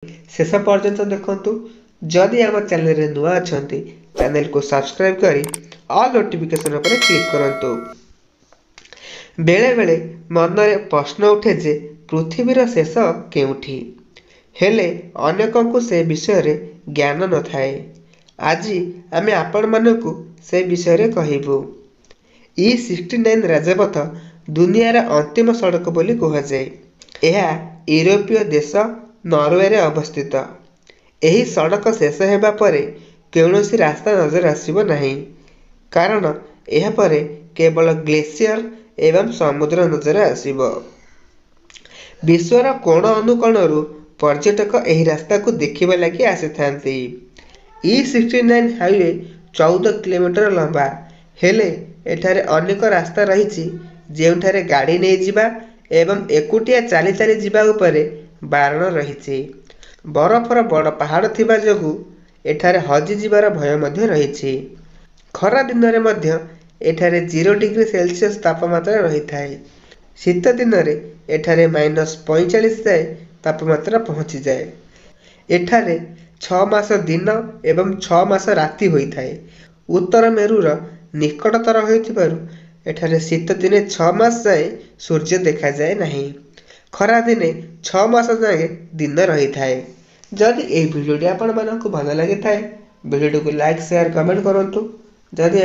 शेष पर्यंत देखंतु। जदि आम चैनल रे नुआ अछंती चैनल को सब्सक्राइब करी ऑल नोटिफिकेशन पर क्लिक करंतु। बेले बेले मनरे प्रश्न उठे जे पृथ्वीर शेष केउठी, हेले अनेकंकु से विषय रे ज्ञान न थाए। आज आमे आपण मानकु से विषय रे कहिबु। E69 राजपथ दुनियार अंतिम सड़क बोली कहुए। यह यूरोपीय देश नॉर्वे रे अवस्थित। एही सड़क शेष हेबा परे कौनसी रास्ता नजर आसिबो नहीं, कारण यह परे केवल ग्लेशियर एवं समुद्र नजर आसिबो। विश्वर कोण अनुकोणरू पर्यटक एही रास्ता को देखिबा लागि आसिथांती। E69 हाईवे 14 किलोमीटर लंबा, हेले एठारे अनेक रास्ता रहिछि जेउठारे गाड़ी नै जिबा एवं एकुटिया चाली चाली जिबा उपरे बारण रहिछि। बरफर बड़ पहाड़ थिबा जोगु एठारे हजि जिबार भय मध्य रहिछि। खरा दिन रे मध्य एठारे 0 डिग्री सेल्सियस तापमात्रा रही थाए। शीत दिन रे एठारे -45 जाए तापमात्रा पहुंची जाए। एठारे 6 मास दिन एवं 6 मास राति होई थाए। उत्तर मेरुर निकटतर होइथिबारु एठारे शीत दिने 6 मास जाए सूर्य देखा जाए नहीं। खरा दिने 6 मास जाए दिन रही थाए। जदि ए वीडियो आपण मानकु भल लागि थाए वीडियो को लाइक शेयर कमेंट करंतु। जदि